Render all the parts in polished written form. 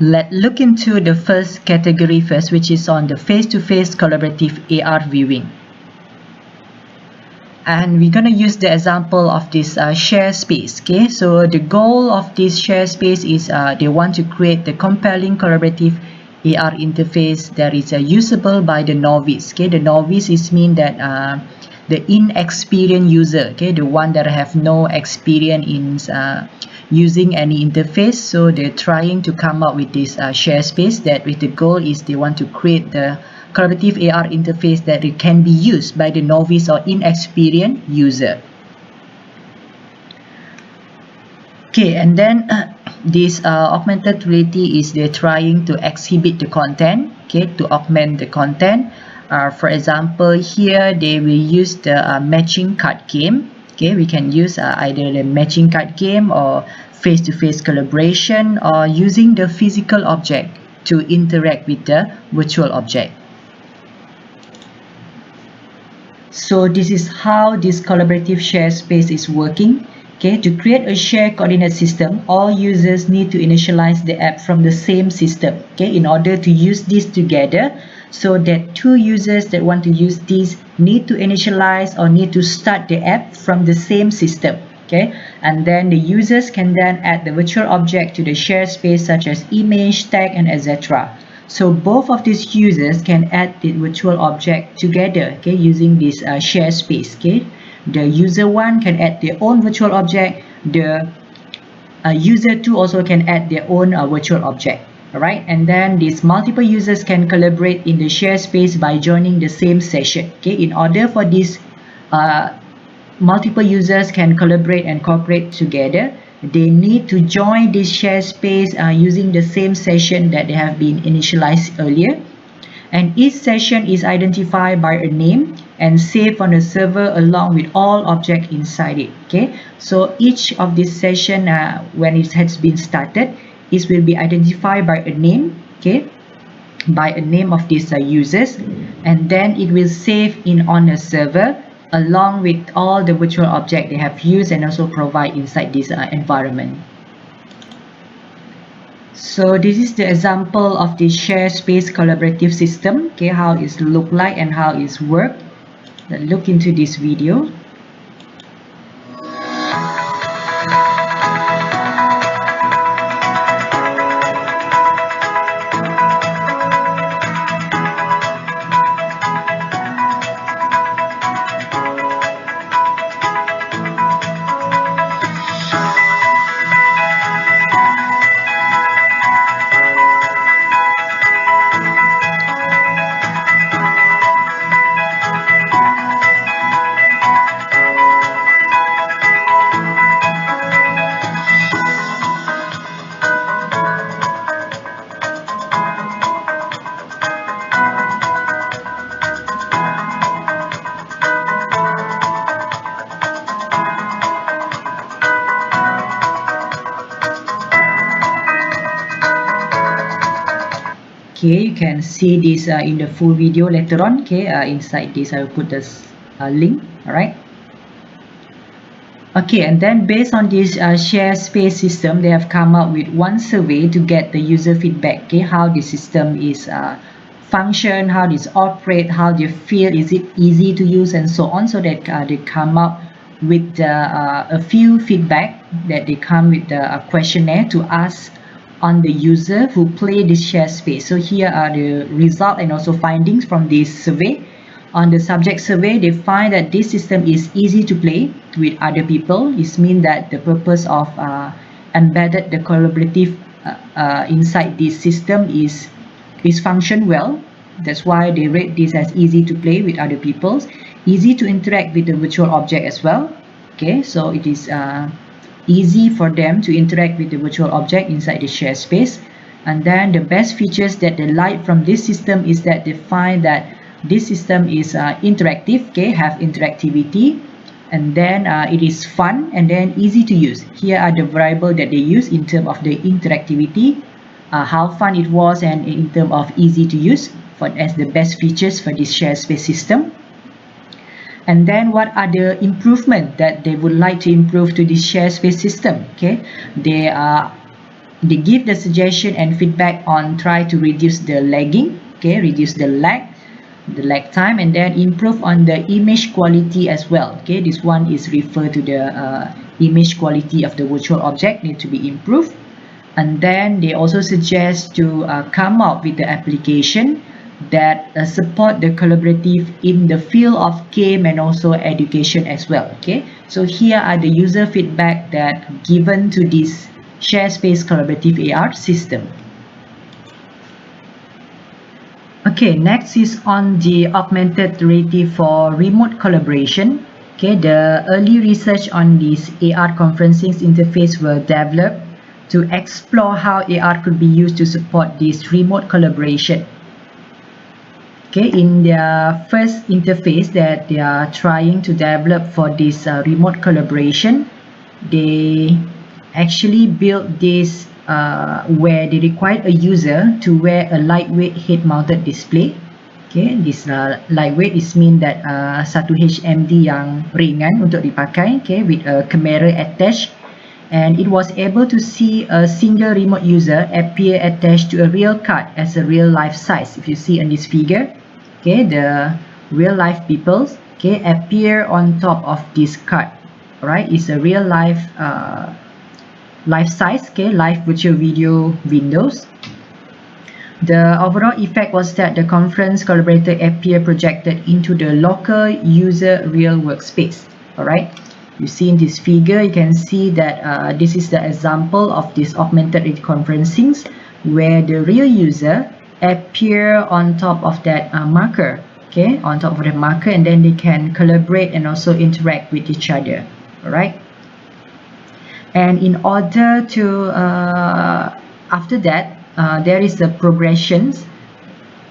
Let's look into the first category first, which is on the face-to-face collaborative AR viewing. And we're going to use the example of this share space. Okay, so the goal of this share space is they want to create the compelling collaborative AR interface that is usable by the novice. Okay, the novice is mean that the inexperienced user, okay, the one that have no experience in using any interface. So they're trying to come up with this share space that with the goal is they want to create the collaborative AR interface that it can be used by the novice or inexperienced user. Okay, and then this augmented reality is they're trying to exhibit the content, okay, to augment the content. For example, here they will use the matching card game. Okay, we can use either the matching card game or face-to-face collaboration, or using the physical object to interact with the virtual object. So this is how this collaborative share space is working. Okay, to create a shared coordinate system, all users need to initialize the app from the same system. Okay, in order to use this together, so that two users that want to use this need to initialize or need to start the app from the same system. Okay, and then the users can then add the virtual object to the shared space, such as image, tag, and etc. So both of these users can add the virtual object together, okay, using this share space. Okay, the user 1 can add their own virtual object. The user 2 also can add their own virtual object. Alright, and then these multiple users can collaborate in the share space by joining the same session. Okay, in order for these multiple users can collaborate and cooperate together, they need to join this share space using the same session that they have been initialized earlier, and each session is identified by a name and saved on the server along with all objects inside it. Okay, so each of this session when it has been started, it will be identified by a name, okay, by a name of these users, and then it will save in on a server along with all the virtual objects they have used and also provide inside this environment. So this is the example of the share space collaborative system, okay, how it look like and how it work. Let's look into this video. Okay, you can see this in the full video later on. Okay, inside this I will put this link. Alright. Okay, and then based on this share space system, they have come up with one survey to get the user feedback. Okay, how the system is function, how this operate, how they feel, is it easy to use, and so on. So that they come up with a few feedback that they come with a questionnaire to ask on the user who play this share space. So here are the result and also findings from this survey. On the subject survey, they find that this system is easy to play with other people. It means that the purpose of embedded the collaborative inside this system is function well. That's why they rate this as easy to play with other people. Easy to interact with the virtual object as well. Okay, so it is easy for them to interact with the virtual object inside the share space. And then the best features that they like from this system is that they find that this system is interactive, okay, have interactivity, and then it is fun and then easy to use. Here are the variables that they use in terms of the interactivity, how fun it was, and in terms of easy to use as the best features for this share space system. And then what are the improvements that they would like to improve to this share space system? Okay, they they give the suggestion and feedback on try to reduce the lagging, okay, reduce the lag time, and then improve on the image quality as well. Okay, this one is refer to the image quality of the virtual object need to be improved. And then they also suggest to come up with the application that support the collaborative in the field of game and also education as well. Okay, so here are the user feedback that given to this share space collaborative AR system. Okay, next is on the augmented reality for remote collaboration. Okay, the early research on this AR conferencing interface were developed to explore how AR could be used to support this remote collaboration. Okay, in their first interface that they are trying to develop for this remote collaboration, they actually built this where they required a user to wear a lightweight head-mounted display. Okay, this lightweight is mean that satu HMD yang ringan untuk dipakai, okay, with a camera attached, and it was able to see a single remote user appear attached to a real card as a real life size. If you see in this figure, okay, the real life people, okay, appear on top of this card. Alright, it's a real life life size, okay, live virtual video windows. The overall effect was that the conference collaborator appear projected into the local user real workspace. Alright, you see in this figure, you can see that this is the example of this augmented conferencing where the real user appear on top of that marker, okay, on top of the marker, and then they can collaborate and also interact with each other. Alright, and in order to after that there is the progressions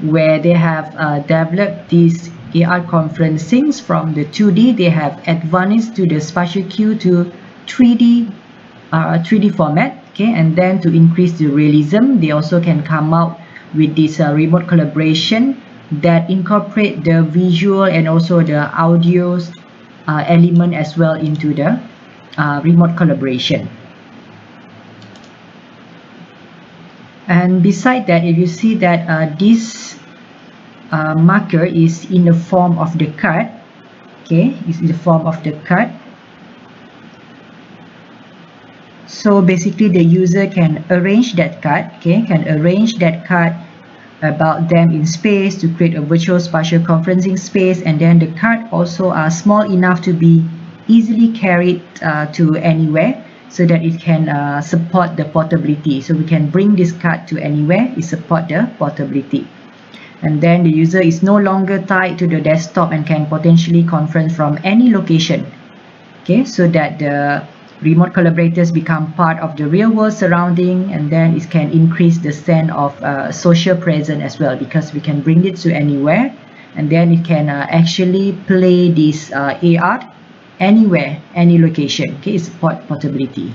where they have developed these AR conferencings from the 2D. They have advanced to the spatial cue to 3D format, okay, and then to increase the realism they also can come out with this remote collaboration that incorporate the visual and also the audio element as well into the remote collaboration. And beside that, if you see that this marker is in the form of the card, okay, is in the form of the card. So basically the user can arrange that card, okay, can arrange that card about them in space to create a virtual spatial conferencing space, and then the card also are small enough to be easily carried to anywhere so that it can support the portability. So we can bring this card to anywhere, it support the portability. And then the user is no longer tied to the desktop and can potentially conference from any location, okay, so that the remote collaborators become part of the real world surrounding, and then it can increase the sense of social presence as well, because we can bring it to anywhere, and then it can actually play this AR anywhere, any location, okay, support portability.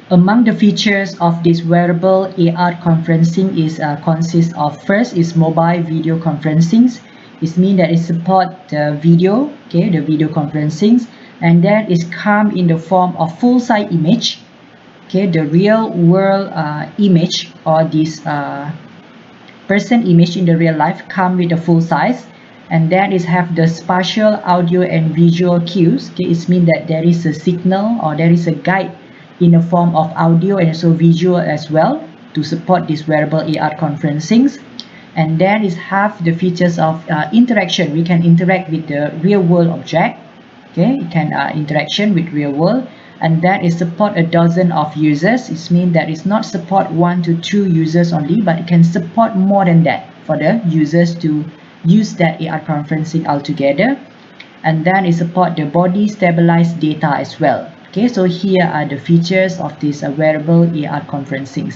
Among the features of this wearable AR conferencing is consists of, first is mobile video conferencing. It means that it support the video, okay, the video conferencing, and then it come in the form of full-size image, okay, the real world image or this person image in the real life come with a full size, and then it have the spatial audio and visual cues, okay, it means that there is a signal or there is a guide in the form of audio and also visual as well to support this wearable AR conferencing. And then it have the features of interaction. We can interact with the real world object, okay, it can interaction with real world, and that is support a dozen of users. It means that it's not support 1 to 2 users only, but it can support more than that for the users to use that AR conferencing altogether. And then it support the body stabilized data as well. Okay, so here are the features of this wearable AR conferencing.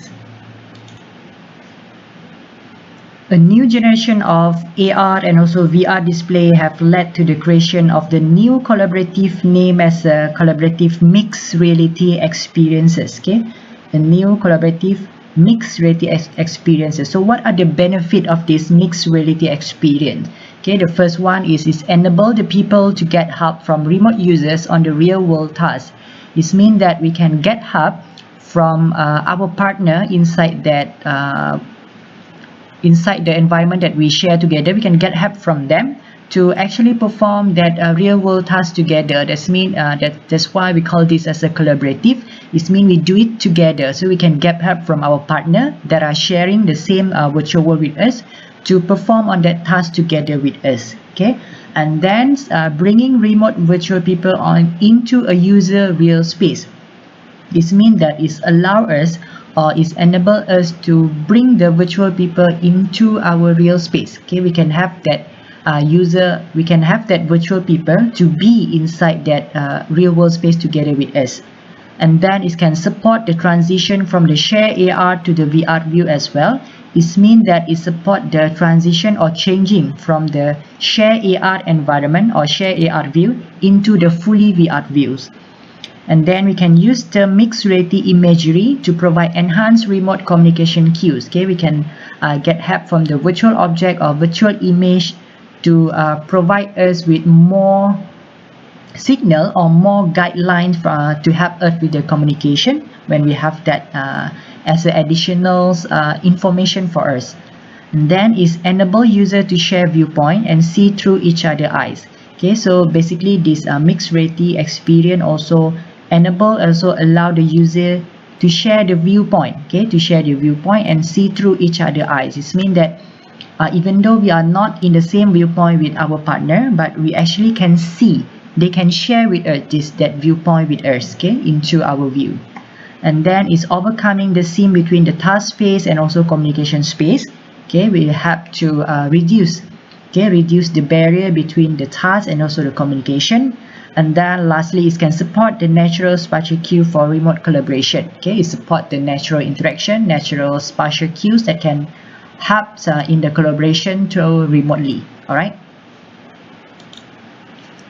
A new generation of AR and also VR display have led to the creation of the new collaborative name as a collaborative mixed reality experiences. Okay, the new collaborative mixed reality experiences. So what are the benefit of this mixed reality experience? Okay, the first one is enable the people to get help from remote users on the real world task. It means that we can get help from our partner inside that inside the environment that we share together. We can get help from them to actually perform that real world task together. That's why we call this as a collaborative. It means we do it together, so we can get help from our partner that are sharing the same virtual world with us to perform on that task together with us. Okay, and then bringing remote virtual people on into a user real space. This means that it allows us or it enables us to bring the virtual people into our real space. Okay, we can have that we can have that virtual people to be inside that real world space together with us. And then it can support the transition from the shared AR to the VR view as well. It means that it supports the transition or changing from the shared AR environment or shared AR view into the fully VR views. And then we can use the mixed reality imagery to provide enhanced remote communication cues. Okay, we can get help from the virtual object or virtual image to provide us with more signal or more guidelines to help us with the communication when we have that as an additional information for us. And then is enable user to share viewpoint and see through each other's eyes. Okay, so basically this mixed reality experience also allow the user to share the viewpoint. Okay, to share the viewpoint and see through each other's eyes. It means that even though we are not in the same viewpoint with our partner, but we actually can see, they can share with us that viewpoint with us, okay, into our view. And then it's overcoming the seam between the task space and also communication space. Okay, we have to reduce the barrier between the task and also the communication. And then lastly, it can support the natural spatial cue for remote collaboration. Okay, it support the natural interaction, natural spatial cues that can help in the collaboration to remotely. All right.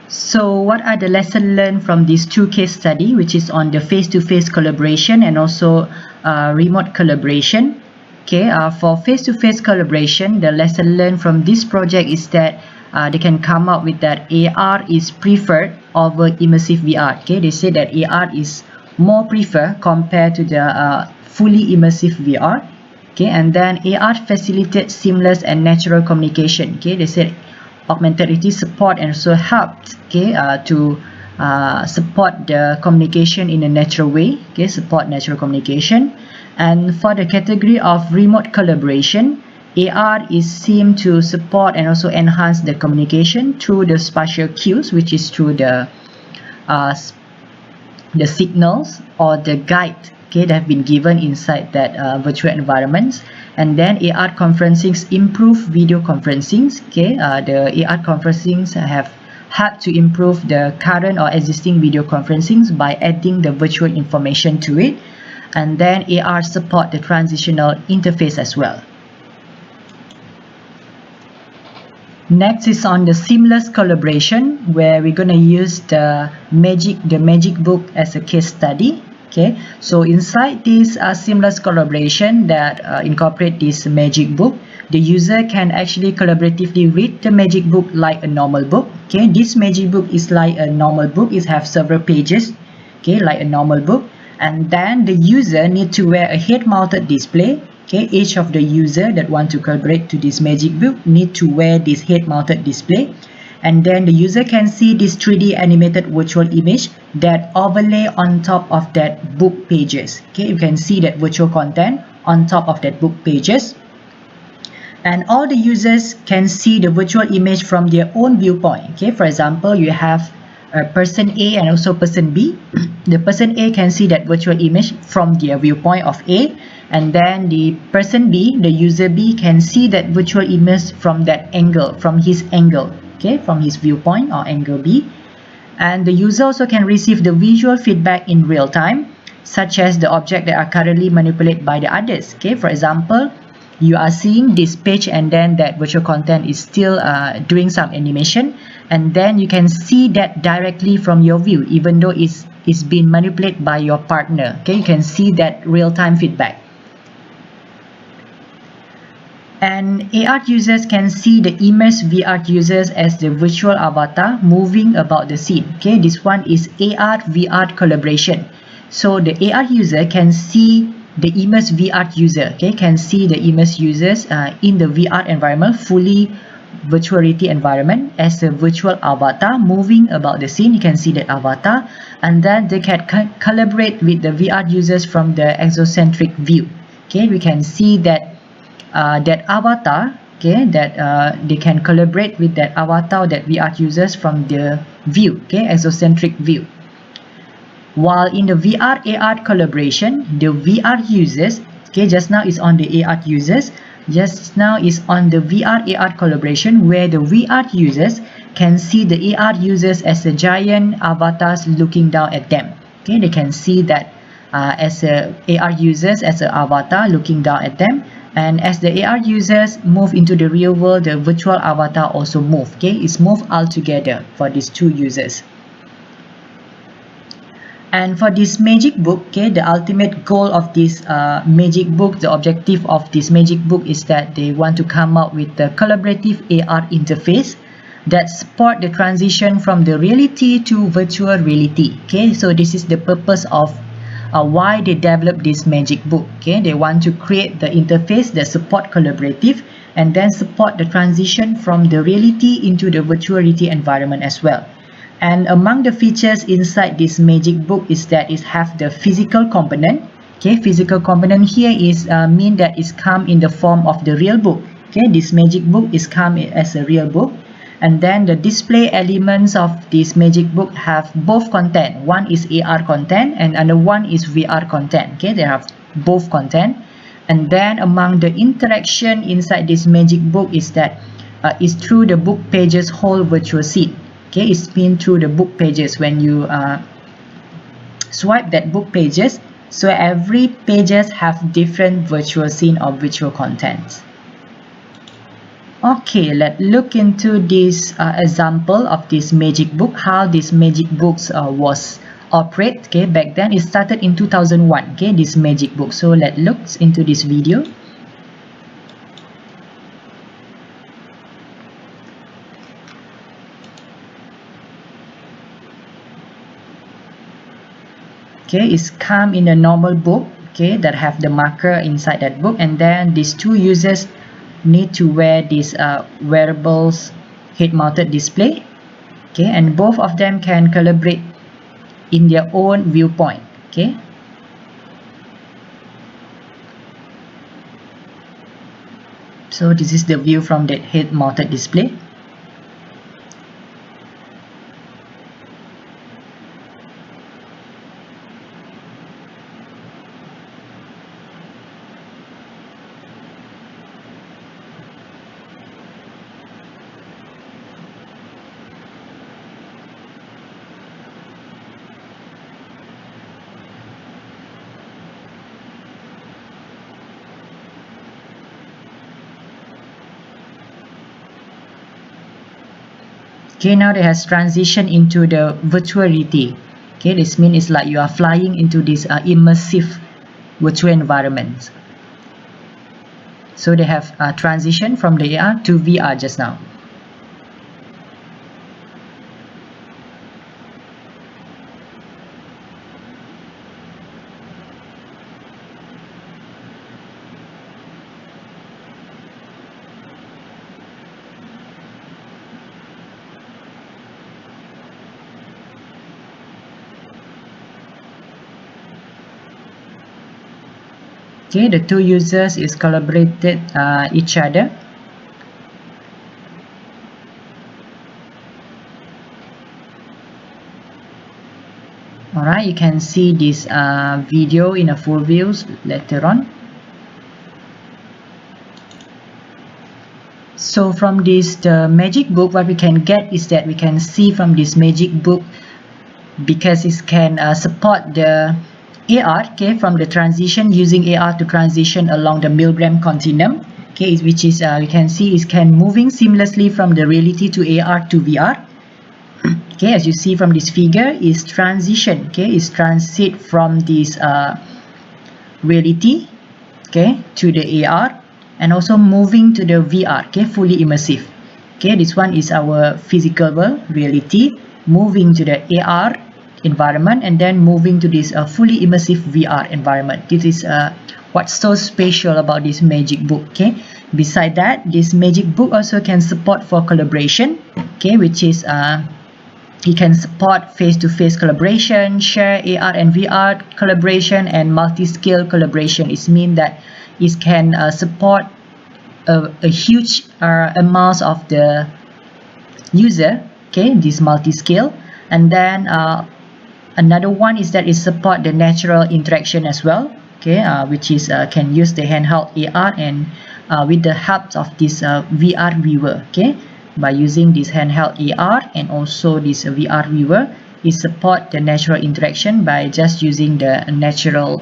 So what are the lessons learned from these two case study, which is on the face-to-face collaboration and also remote collaboration? Okay, for face-to-face collaboration, the lesson learned from this project is that they can come up with that AR is preferred over immersive VR. Okay, they say that AR is more preferred compared to the fully immersive VR. Okay, and then AR facilitates seamless and natural communication. Okay, they said augmented reality support and also helped, okay, to support the communication in a natural way. Okay, support natural communication. And for the category of remote collaboration, AR is seen to support and also enhance the communication through the spatial cues, which is through the signals or the guide, okay, that have been given inside that virtual environments. And then AR conferencing improve video conferencing. Okay, the AR conferencing have helped to improve the current or existing video conferencing by adding the virtual information to it. And then AR support the transitional interface as well. Next is on the seamless collaboration, where we're going to use the magic book as a case study. Okay, so inside this seamless collaboration that incorporate this magic book, the user can actually collaboratively read the magic book like a normal book. Okay, this magic book is like a normal book. It has several pages, okay, like a normal book. And then the user need to wear a head-mounted display. Okay, each of the user that want to collaborate to this magic book need to wear this head-mounted display. And then the user can see this 3D animated virtual image that overlay on top of that book pages. Okay, you can see that virtual content on top of that book pages. And all the users can see the virtual image from their own viewpoint. Okay, for example, you have person A and also person B. The person A can see that virtual image from their viewpoint of A, and then the person B, the user B, can see that virtual image from that angle, from his angle, okay, from his viewpoint or angle B. And the user also can receive the visual feedback in real time, such as the object that are currently manipulated by the others. Okay, for example, you are seeing this page and then that virtual content is still doing some animation, and then you can see that directly from your view, even though it's been manipulated by your partner. Okay, you can see that real-time feedback. And AR users can see the immersed VR users as the virtual avatar moving about the scene. Okay, this one is AR VR collaboration. So the AR user can see the immersed VR user. Okay, can see the immersed users in the VR environment, fully virtual reality environment, as a virtual avatar moving about the scene. You can see that avatar, and then they can collaborate with the VR users from the exocentric view. Okay, we can see that that avatar, okay, that they can collaborate with that avatar that VR users from the view, okay, exocentric view. While in the VR AR collaboration, the VR users, okay, just now is on the AR users, just now is on the VR AR collaboration, where the VR users can see the AR users as a giant avatars looking down at them. Okay, they can see that as a AR users as an avatar looking down at them. And as the AR users move into the real world, the virtual avatar also move. Okay, it's moved all together for these two users. And for this magic book, okay, the ultimate goal of this magic book, the objective of this magic book is that they want to come up with a collaborative AR interface that support the transition from the reality to virtual reality. Okay, so this is the purpose of why they developed this magic book. Okay, they want to create the interface that support collaborative and then support the transition from the reality into the virtual reality environment as well. And among the features inside this magic book is that it have the physical component. Okay, physical component here is mean that it's come in the form of the real book. Okay, this magic book is come as a real book. And then the display elements of this magic book have both content. One is AR content and another one is VR content. Okay, they have both content. And then among the interaction inside this magic book is that is through the book pages whole virtual scene. Okay, it's been through the book pages. When you swipe that book pages, so every pages have different virtual scene or virtual content. Okay, let's look into this example of this magic book, how this magic books was operate. Okay, back then it started in 2001. Okay, this magic book. So let's look into this video. Okay, it's come in a normal book, okay, that have the marker inside that book, and then these two users need to wear this wearables head-mounted display. Okay, and both of them can collaborate in their own viewpoint. Okay, so this is the view from that head-mounted display. Okay, now they has transition into the virtual reality. Okay, this means it's like you are flying into this immersive virtual environment. So they have transition from the AR to VR just now. Okay, the two users is collaborated each other. Alright, you can see this video in a full views later on. So from this the magic book, what we can get is that we can see from this magic book, because it can support the AR, okay, from the transition using AR to transition along the Milgram continuum, okay, which is we can see is can moving seamlessly from the reality to AR to VR. Okay, as you see from this figure, is transition, okay, is transit from this reality, okay, to the AR, and also moving to the VR, okay, fully immersive. Okay, this one is our physical world reality, moving to the AR environment, and then moving to this fully immersive VR environment. This is what's so special about this magic book. Okay, beside that, this magic book also can support for collaboration, okay, which is it can support face-to-face collaboration, share AR and VR collaboration, and multi-scale collaboration. It means that it can support a huge amount of the user, okay, this multi-scale. And then another one is that it support the natural interaction as well, okay, which is can use the handheld AR and with the help of this VR viewer, okay, by using this handheld AR and also this VR viewer, it support the natural interaction by just using the natural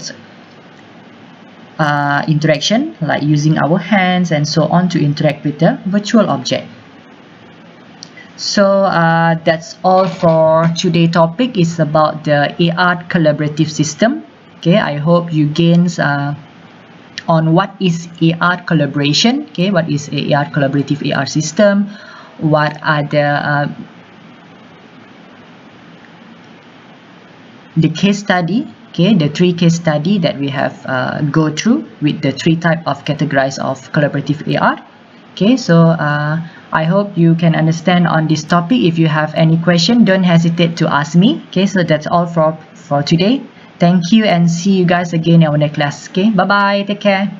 interaction, like using our hands and so on to interact with the virtual object. So that's all for today's topic. It's about the AR collaborative system. Okay, I hope you gains on what is AR collaboration. Okay, what is AR collaborative AR system? What are the case study? Okay, the 3 case study that we have go through with the 3 type of categories of collaborative AR. Okay, so I hope you can understand on this topic. If you have any question, don't hesitate to ask me. Okay, so that's all for today. Thank you and see you guys again in our next class. Okay, bye bye, take care.